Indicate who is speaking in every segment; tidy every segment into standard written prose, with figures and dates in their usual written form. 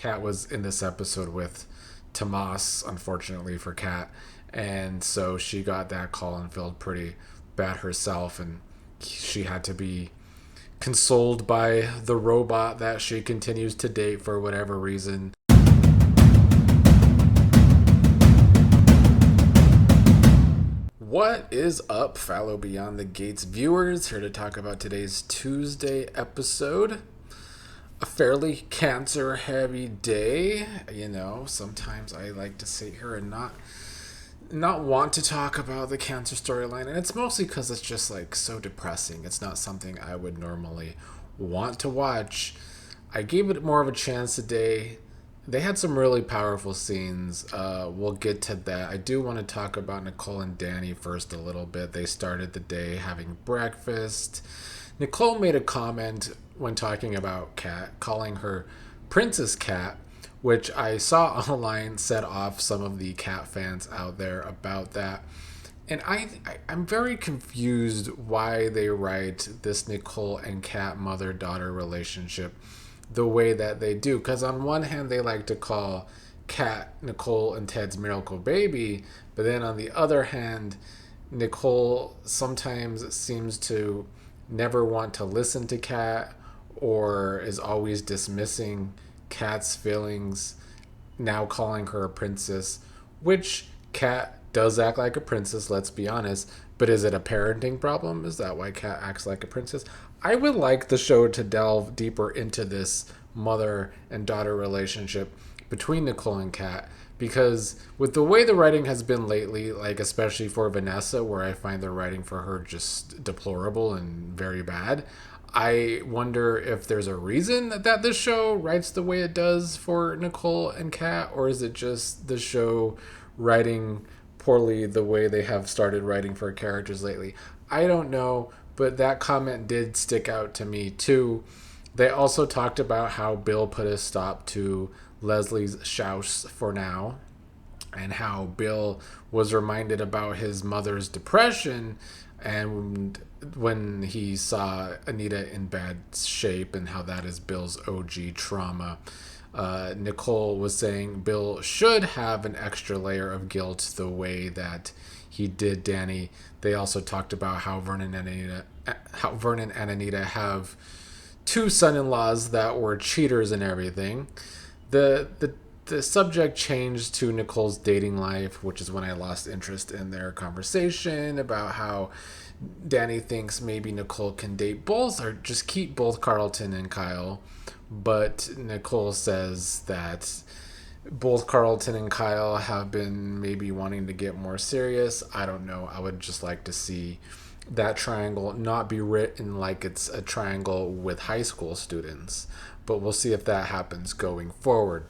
Speaker 1: Kat was in this episode with Tomas, unfortunately for Kat, and so she got that call and felt pretty bad herself, and she had to be consoled by the robot that she continues to date for whatever reason. What is up, fellow Beyond the Gates viewers? Here to talk about today's Tuesday episode. A fairly cancer heavy day. You know, sometimes I like to sit here and not want to talk about the cancer storyline, and it's mostly because it's just like so depressing. It's not something I would normally want to watch. I gave it more of a chance today. They had some really powerful scenes. We'll get to that. I do want to talk about Nicole and Dani first a little bit. They started the day having breakfast. Nicole made a comment when talking about Kat, calling her Princess Kat, which I saw online set off some of the Kat fans out there about that. And I'm very confused why they write this Nicole and Kat mother-daughter relationship the way that they do. Because on one hand, they like to call Kat Nicole and Ted's miracle baby, but then on the other hand, Nicole sometimes seems to never want to listen to Kat or is always dismissing Kat's feelings, now calling her a princess, which Kat does act like a princess, let's be honest. But is it a parenting problem? Is that why Kat acts like a princess? I would like the show to delve deeper into this mother and daughter relationship between Nicole and Kat, because with the way the writing has been lately, like especially for Vanessa, where I find the writing for her just deplorable and very bad, I wonder if there's a reason that this show writes the way it does for Nicole and Kat, or is it just the show writing poorly the way they have started writing for characters lately? I don't know, but that comment did stick out to me too. They also talked about how Bill put a stop to Leslie's shouse for now, and how Bill was reminded about his mother's depression and when he saw Anita in bad shape and how that is Bill's OG trauma. Nicole was saying Bill should have an extra layer of guilt the way that he did Dani. They also talked about how Vernon and Anita have two son-in-laws that were cheaters and everything. The subject changed to Nicole's dating life, which is when I lost interest in their conversation about how Dani thinks maybe Nicole can date both or just keep both Carlton and Kial. But Nicole says that both Carlton and Kial have been maybe wanting to get more serious. I don't know. I would just like to see that triangle not be written like it's a triangle with high school students. But we'll see if that happens going forward.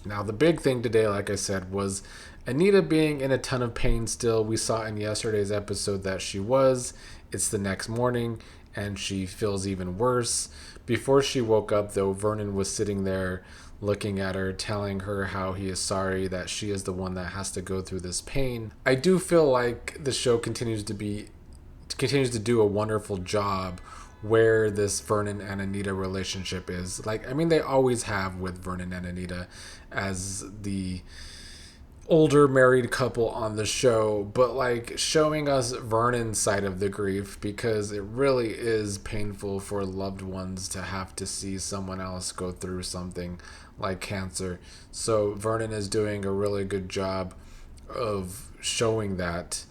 Speaker 1: Now, the big thing today, like I said, was Anita being in a ton of pain still. We saw in yesterday's episode that she was. It's the next morning, and she feels even worse. Before she woke up, though, Vernon was sitting there looking at her, telling her how he is sorry that she is the one that has to go through this pain. I do feel like the show continues to do a wonderful job where this Vernon and Anita relationship is. Like, I mean, they always have with Vernon and Anita as the older married couple on the show, but like showing us Vernon's side of the grief, because it really is painful for loved ones to have to see someone else go through something like cancer. So Vernon is doing a really good job of showing that.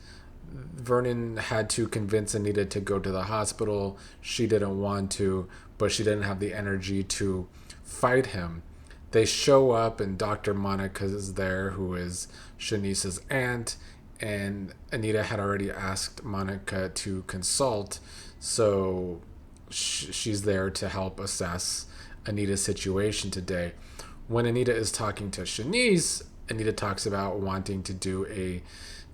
Speaker 1: Vernon had to convince Anita to go to the hospital. She didn't want to, but she didn't have the energy to fight him. They show up, and Dr. Monica is there, who is Shanice's aunt, and Anita had already asked Monica to consult, so she's there to help assess Anita's situation today. When Anita is talking to Shanice, Anita talks about wanting to do a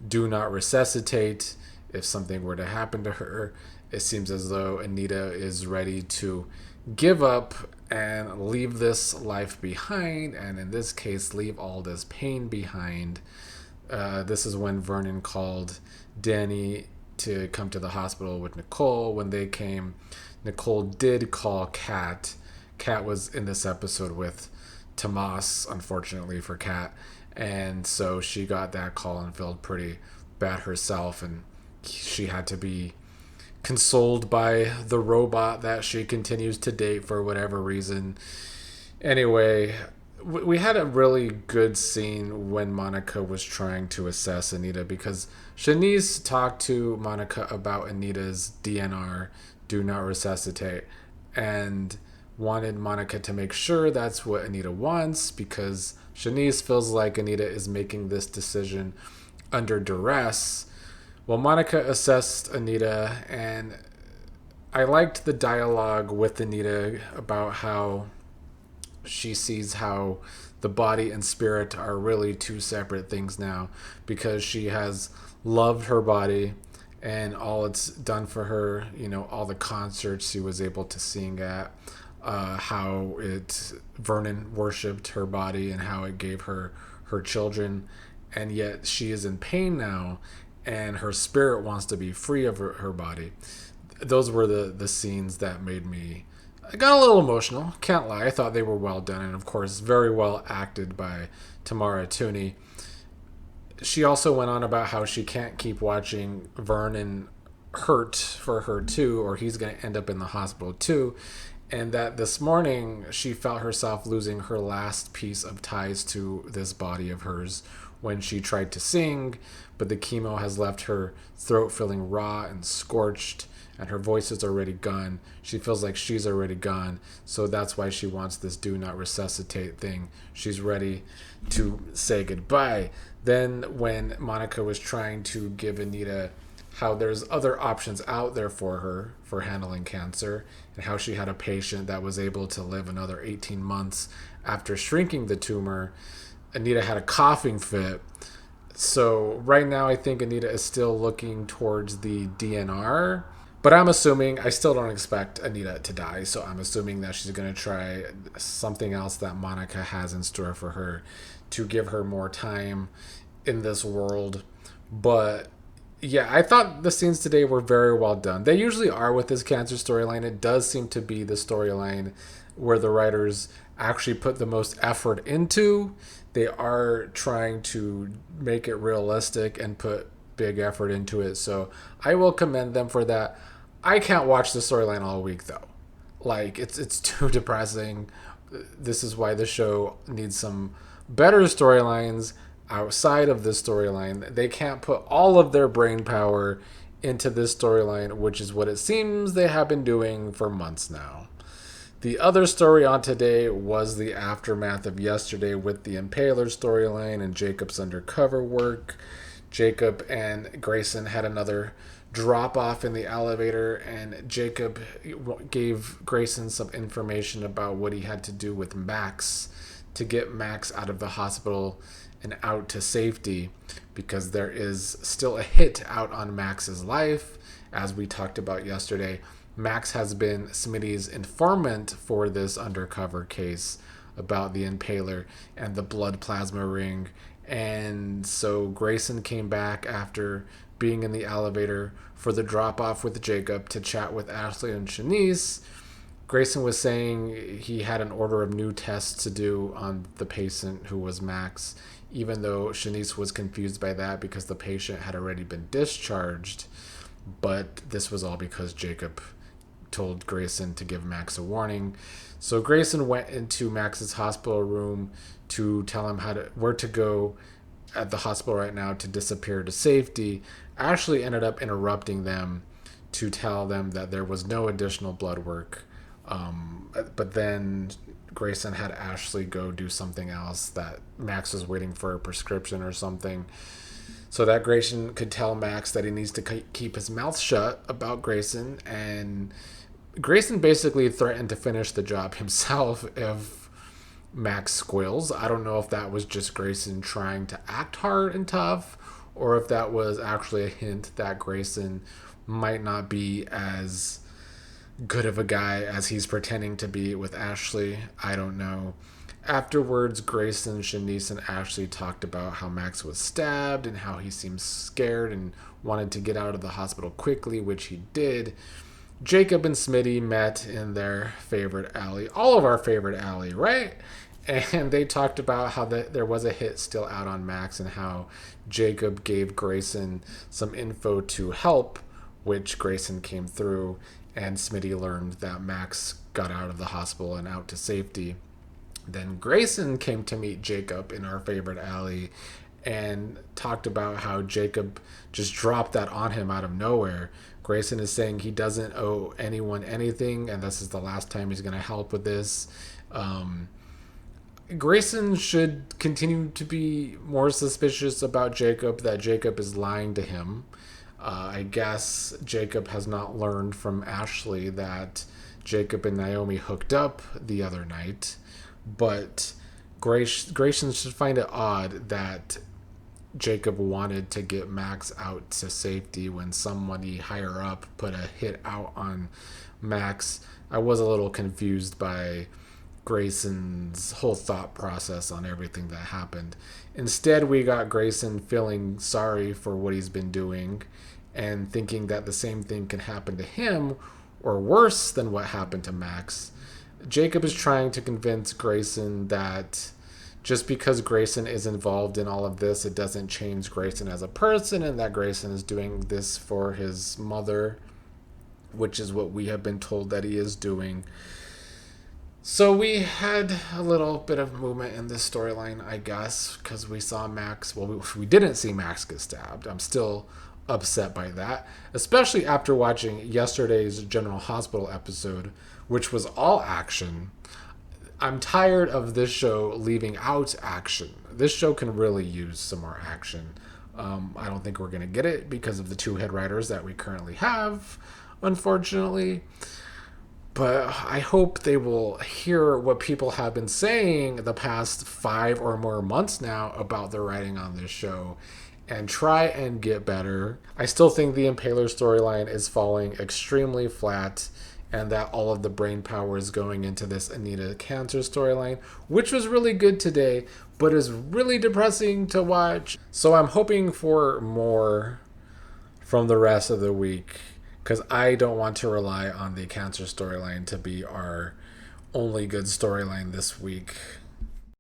Speaker 1: do not resuscitate if something were to happen to her. It seems as though Anita is ready to give up and leave this life behind, and in this case, leave all this pain behind. This is when Vernon called Dani to come to the hospital with Nicole. When they came, Nicole did call Kat. Kat was in this episode with Tomas, unfortunately for Kat. And so she got that call and felt pretty bad herself, and she had to be consoled by the robot that she continues to date for whatever reason. Anyway, we had a really good scene when Monica was trying to assess Anita, because Shanice talked to Monica about Anita's DNR, do not resuscitate, and wanted Monica to make sure that's what Anita wants, because Shanice feels like Anita is making this decision under duress. Well, Monica assessed Anita, and I liked the dialogue with Anita about how she sees how the body and spirit are really two separate things now, because she has loved her body and all it's done for her, all the concerts she was able to sing at, how it Vernon worshipped her body and how it gave her her children, and yet she is in pain now and her spirit wants to be free of her body. Those were the scenes that made me, I got a little emotional, can't lie. I thought they were well done, and of course very well acted by Tamara Tooney. She also went on about how she can't keep watching Vernon hurt for her too, or he's going to end up in the hospital too, and that this morning she felt herself losing her last piece of ties to this body of hers when she tried to sing, but the chemo has left her throat feeling raw and scorched, and her voice is already gone. She feels like she's already gone, so that's why she wants this do not resuscitate thing. She's ready to say goodbye. Then when Monica was trying to give Anita how there's other options out there for her for handling cancer, and how she had a patient that was able to live another 18 months after shrinking the tumor, Anita had a coughing fit. So right now I think Anita is still looking towards the DNR, but I'm assuming, I still don't expect Anita to die, so I'm assuming that she's going to try something else that Monica has in store for her to give her more time in this world. But yeah, I thought the scenes today were very well done. They usually are with this cancer storyline. It does seem to be the storyline where the writers actually put the most effort into. They are trying to make it realistic and put big effort into it. So I will commend them for that. I can't watch the storyline all week though. Like it's too depressing. This is why the show needs some better storylines outside of this storyline. They can't put all of their brain power into this storyline, which is what it seems they have been doing for months now. The other story on today was the aftermath of yesterday with the Impaler storyline and Jacob's undercover work. Jacob and Grayson had another drop off in the elevator, and Jacob gave Grayson some information about what he had to do with Max to get Max out of the hospital and out to safety, because there is still a hit out on Max's life. As we talked about yesterday, Max has been Smitty's informant for this undercover case about the Impaler and the blood plasma ring. And so Grayson came back after being in the elevator for the drop off with Jacob to chat with Ashley and Shanice. Grayson was saying he had an order of new tests to do on the patient who was Max, even though Shanice was confused by that because the patient had already been discharged. But this was all because Jacob told Grayson to give Max a warning. So Grayson went into Max's hospital room to tell him where to go at the hospital right now to disappear to safety. Ashley ended up interrupting them to tell them that there was no additional blood work. But then Grayson had Ashley go do something else, that Max was waiting for a prescription or something, so that Grayson could tell Max that he needs to keep his mouth shut about Grayson. And Grayson basically threatened to finish the job himself if Max squeals. I don't know if that was just Grayson trying to act hard and tough, or if that was actually a hint that Grayson might not be as good of a guy as he's pretending to be with Ashley. I don't know. Afterwards, Grayson, Shanice, and Ashley talked about how Max was stabbed and how he seemed scared and wanted to get out of the hospital quickly, which he did. Jacob and Smitty met in their favorite alley, all of our favorite alley, right? And they talked about how there was a hit still out on Max and how Jacob gave Grayson some info to help, which Grayson came through, and Smitty learned that Max got out of the hospital and out to safety. Then Grayson came to meet Jacob in our favorite alley and talked about how Jacob just dropped that on him out of nowhere. Grayson is saying he doesn't owe anyone anything, and this is the last time he's going to help with this. Grayson should continue to be more suspicious about Jacob, that Jacob is lying to him. I guess Jacob has not learned from Ashley that Jacob and Naomi hooked up the other night. But Grayson should find it odd that Jacob wanted to get Max out to safety when somebody higher up put a hit out on Max. I was a little confused by Grayson's whole thought process on everything that happened. Instead, we got Grayson feeling sorry for what he's been doing and thinking that the same thing can happen to him or worse than what happened to Max. Jacob is trying to convince Grayson that just because Grayson is involved in all of this, it doesn't change Grayson as a person, and that Grayson is doing this for his mother, which is what we have been told that he is doing. So we had a little bit of movement in this storyline, I guess, because we saw Max. Well, we didn't see Max get stabbed. I'm still upset by that, especially after watching yesterday's General Hospital episode, which was all action. I'm tired of this show leaving out action. This show can really use some more action. I don't think we're going to get it because of the two head writers that we currently have, unfortunately. But I hope they will hear what people have been saying the past 5 or more months now about the writing on this show and try and get better. I still think the Impaler storyline is falling extremely flat, and that all of the brain power is going into this Anita cancer storyline, which was really good today, but is really depressing to watch. So I'm hoping for more from the rest of the week, because I don't want to rely on the cancer storyline to be our only good storyline this week.